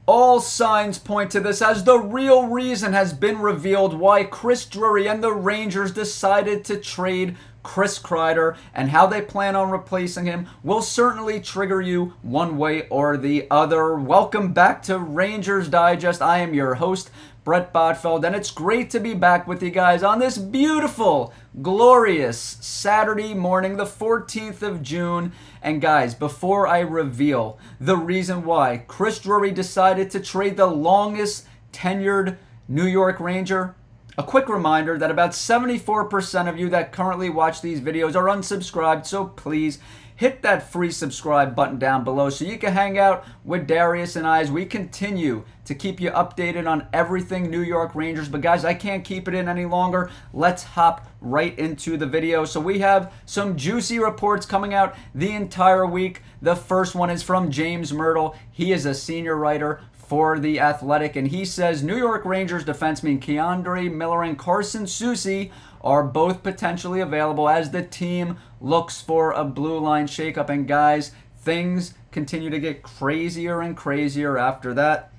All signs point to this, as the real reason has been revealed why Chris Drury and the Rangers decided to trade Chris Kreider, and how they plan on replacing him will certainly trigger you one way or the other. Welcome back to Rangers Digest. I am your host, Bret Botfeld, and it's great to be back with you guys on this beautiful, glorious Saturday morning, the 14th of June. And guys, before I reveal the reason why Chris Drury decided to trade the longest tenured New York Ranger, a quick reminder that about 74% of you that currently watch these videos are unsubscribed, so please hit that free subscribe button down below so you can hang out with Darius and I as we continue to keep you updated on everything New York Rangers. But guys, I can't keep it in any longer. Let's hop right into the video. So we have some juicy reports coming out the entire week. The first one is from James Myrtle. He is a senior writer for The Athletic, and he says New York Rangers defensemen K'Andre Miller and Carson Soucy are both potentially available as the team looks for a blue line shakeup. And guys, things continue to get crazier and crazier after that.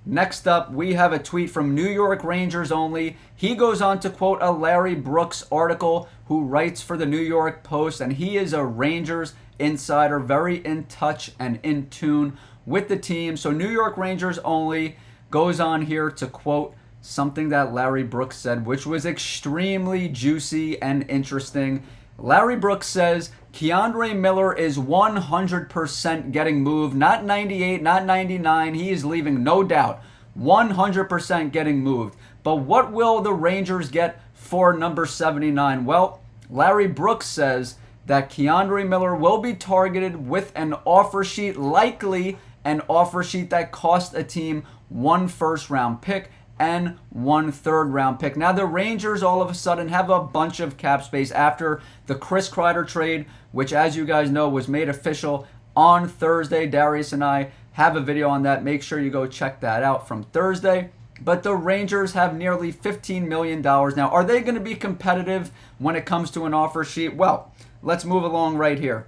Next up, we have a tweet from New York Rangers Only. He goes on to quote a Larry Brooks article, who writes for the New York Post, and he is a Rangers insider, very in touch and in tune with the team. So New York Rangers Only goes on here to quote something that Larry Brooks said, which was extremely juicy and interesting. Larry Brooks says K'Andre Miller is 100% getting moved, not 98, not 99. He is leaving, no doubt. 100% getting moved. But what will the Rangers get for number 79? Well, Larry Brooks says that K'Andre Miller will be targeted with an offer sheet, likely an offer sheet that cost a team 1 first-round pick and 1 third-round pick. Now, the Rangers all of a sudden have a bunch of cap space after the Chris Kreider trade, which, as you guys know, was made official on Thursday. Darius and I have a video on that. Make sure you go check that out from Thursday. But the Rangers have nearly $15 million. Now, are they going to be competitive when it comes to an offer sheet? Well, let's move along right here.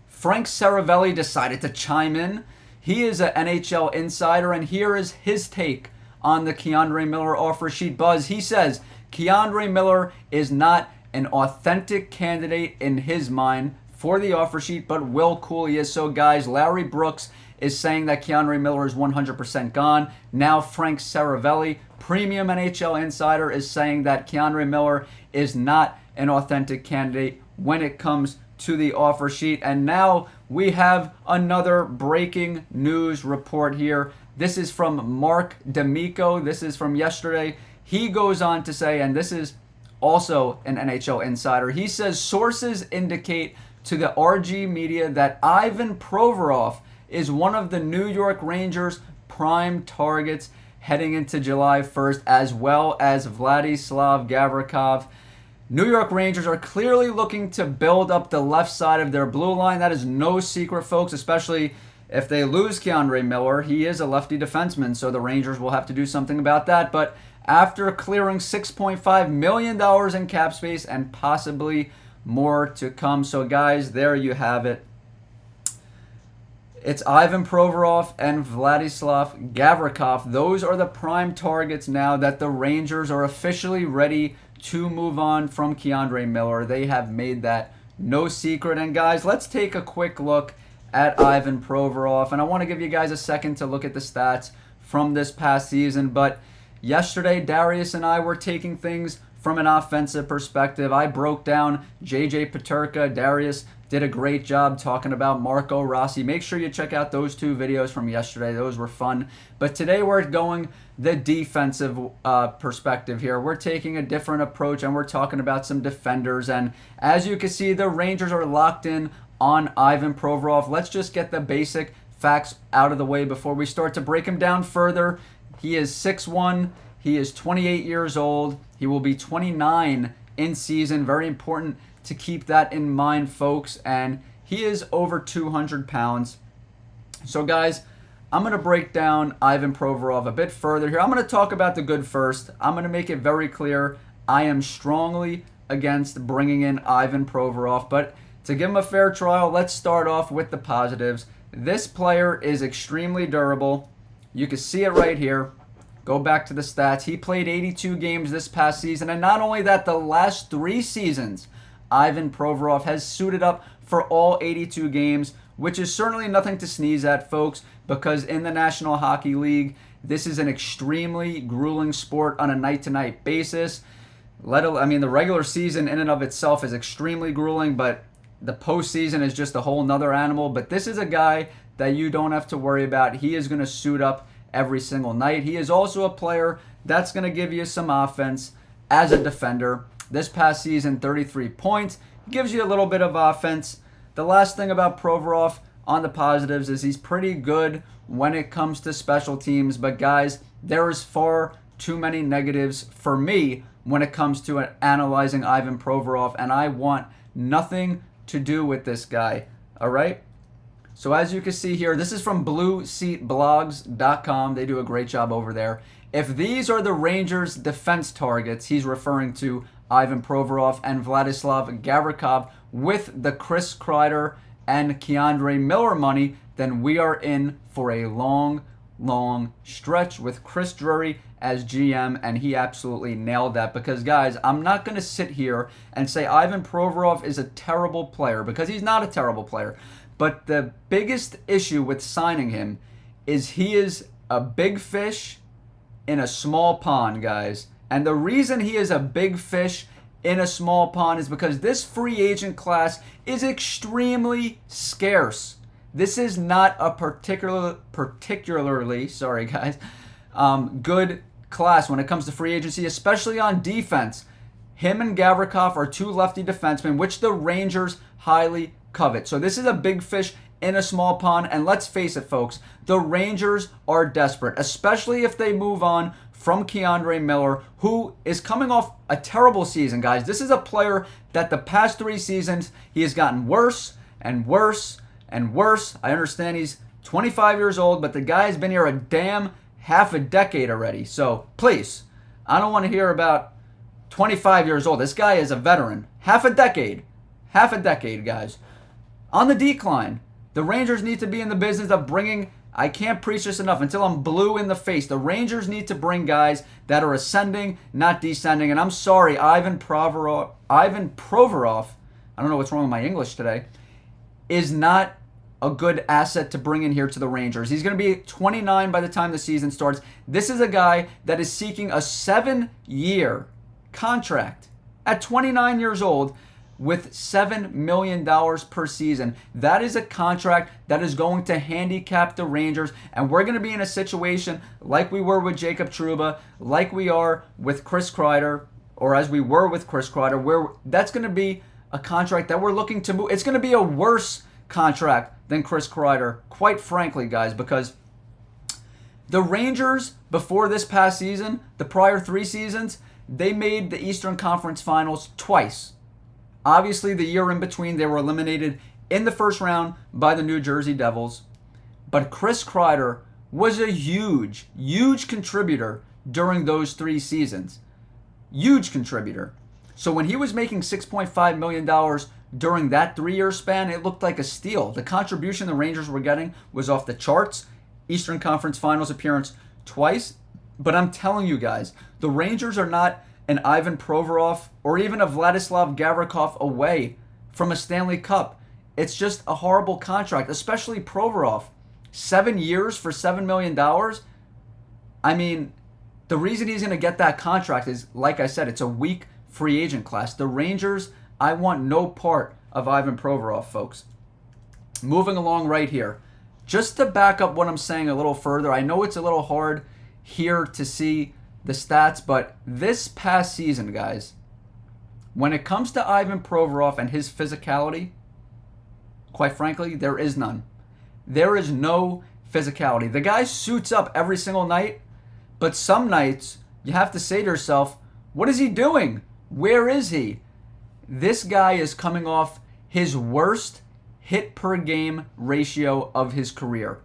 Frank Seravalli decided to chime in. He is an NHL insider, and here is his take on the K'Andre Miller offer sheet buzz. He says K'Andre Miller is not an authentic candidate in his mind for the offer sheet, but Will Cooley is. So guys, Larry Brooks is saying that K'Andre Miller is 100% gone. Now Frank Seravalli, premium NHL insider, is saying that K'Andre Miller is not an authentic candidate when it comes to the offer sheet. And now we have another breaking news report here. This is from Mark D'Amico. This is from yesterday. He goes on to say, and this is also an NHL insider, he says sources indicate to the RG media that Ivan Provorov is one of the New York Rangers' prime targets heading into July 1st, as well as Vladislav Gavrikov. New York Rangers are clearly looking to build up the left side of their blue line. That is no secret, folks, especially if they lose K'Andre Miller. He is a lefty defenseman, so the Rangers will have to do something about that. But after clearing $6.5 million in cap space and possibly more to come. So guys, there you have it. It's Ivan Provorov and Vladislav Gavrikov. Those are the prime targets now that the Rangers are officially ready to move on from K'Andre Miller. They have made that no secret. And guys, let's take a quick look at Ivan Provorov. And I want to give you guys a second to look at the stats from this past season. But yesterday, Darius and I were taking things from an offensive perspective. I broke down JJ Peterka. Darius did a great job talking about Marco Rossi. Make sure you check out those 2 videos from yesterday. Those were fun. But today we're going the defensive perspective here. We're taking a different approach, and we're talking about some defenders. And as you can see, the Rangers are locked in on Ivan Provorov. Let's just get the basic facts out of the way before we start to break him down further. He is 6'1". He is 28 years old. He will be 29 in season. Very important to keep that in mind, folks. And he is over 200 pounds. So, guys, I'm going to break down Ivan Provorov a bit further here. I'm going to talk about the good first. I'm going to make it very clear I am strongly against bringing in Ivan Provorov. But to give him a fair trial, let's start off with the positives. This player is extremely durable. You can see it right here. Go back to the stats. He played 82 games this past season. And not only that, the last 3 seasons, Ivan Provorov has suited up for all 82 games, which is certainly nothing to sneeze at, folks, because in the National Hockey League, this is an extremely grueling sport on a night-to-night basis. The regular season in and of itself is extremely grueling, but the postseason is just a whole nother animal. But this is a guy that you don't have to worry about. He is going to suit up every single night. He is also a player that's going to give you some offense as a defender. This past season, 33 points. Gives you a little bit of offense. The last thing about Provorov on the positives is he's pretty good when it comes to special teams. But guys, there is far too many negatives for me when it comes to analyzing Ivan Provorov. And I want nothing to do with this guy. All right? So as you can see here, this is from BlueSeatBlogs.com. They do a great job over there. If these are the Rangers' defense targets, he's referring to Ivan Provorov and Vladislav Gavrikov with the Chris Kreider and K'Andre Miller money, then we are in for a long, long stretch with Chris Drury as GM, and he absolutely nailed that. Because, guys, I'm not going to sit here and say Ivan Provorov is a terrible player, because he's not a terrible player. But the biggest issue with signing him is he is a big fish in a small pond, guys. And the reason he is a big fish in a small pond is because this free agent class is extremely scarce. This is not a particularly, sorry guys, good class when it comes to free agency, especially on defense. Him and Gavrikov are 2 lefty defensemen, which the Rangers highly covet. So this is a big fish in a small pond, and let's face it, folks, the Rangers are desperate, especially if they move on from K'Andre Miller, who is coming off a terrible season, guys. This is a player that the past 3 seasons, he has gotten worse and worse and worse. I understand he's 25 years old, but the guy's been here a damn half a decade already. So please, I don't want to hear about 25 years old. This guy is a veteran. Half a decade, guys. On the decline. The Rangers need to be in the business of bringing, I can't preach this enough until I'm blue in the face. The Rangers need to bring guys that are ascending, not descending. And I'm sorry, Ivan Provorov, I don't know what's wrong with my English today, is not a good asset to bring in here to the Rangers. He's going to be 29 by the time the season starts. This is a guy that is seeking a 7-year contract at 29 years old with $7 million per season. That is a contract that is going to handicap the Rangers, and we're going to be in a situation like we were with Jacob Trouba, like we are with Chris Kreider, or as we were with Chris Kreider, where that's going to be a contract that we're looking to move. It's going to be a worse contract than Chris Kreider, quite frankly, guys, because the Rangers, before this past season, the prior 3 seasons, they made the Eastern Conference Finals twice. Obviously, the year in between, they were eliminated in the first round by the New Jersey Devils. But Chris Kreider was a huge, huge contributor during those 3 seasons. Huge contributor. So when he was making $6.5 million during that 3-year span, it looked like a steal. The contribution the Rangers were getting was off the charts. Eastern Conference Finals appearance twice. But I'm telling you guys, the Rangers are not an Ivan Provorov or even a Vladislav Gavrikov away from a Stanley Cup. It's just a horrible contract, especially Provorov. 7 years for $7 million? I mean, the reason he's going to get that contract is, like I said, it's a weak free agent class. The Rangers, I want no part of Ivan Provorov, folks. Moving along right here. Just to back up what I'm saying a little further, I know it's a little hard here to see the stats, but this past season, guys, when it comes to Ivan Provorov and his physicality, quite frankly, there is none. There is no physicality. The guy suits up every single night, but some nights you have to say to yourself, what is he doing? Where is he? This guy is coming off his worst hit per game ratio of his career.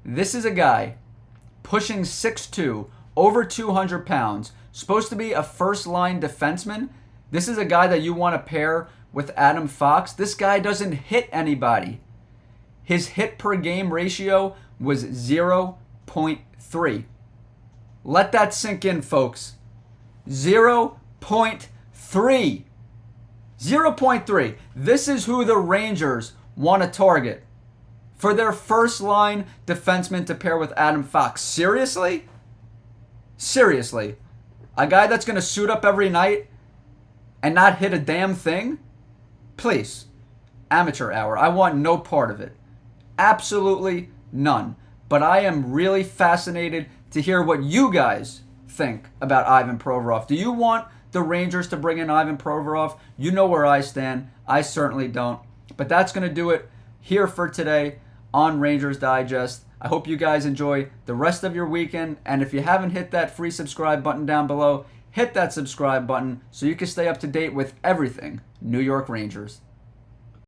This is a guy pushing 6'2", over 200 pounds, supposed to be a first-line defenseman. This is a guy that you want to pair with Adam Fox. This guy doesn't hit anybody. His hit per game ratio was 0.8. 0.3. Let that sink in, folks. 0.3. 0.3. This is who the Rangers want to target for their first line defenseman to pair with Adam Fox. Seriously? Seriously? A guy that's going to suit up every night and not hit a damn thing? Please. Amateur hour. I want no part of it. Absolutely none. But I am really fascinated to hear what you guys think about Ivan Provorov. Do you want the Rangers to bring in Ivan Provorov? You know where I stand. I certainly don't. But that's going to do it here for today on Rangers Digest. I hope you guys enjoy the rest of your weekend. And if you haven't hit that free subscribe button down below, hit that subscribe button so you can stay up to date with everything New York Rangers.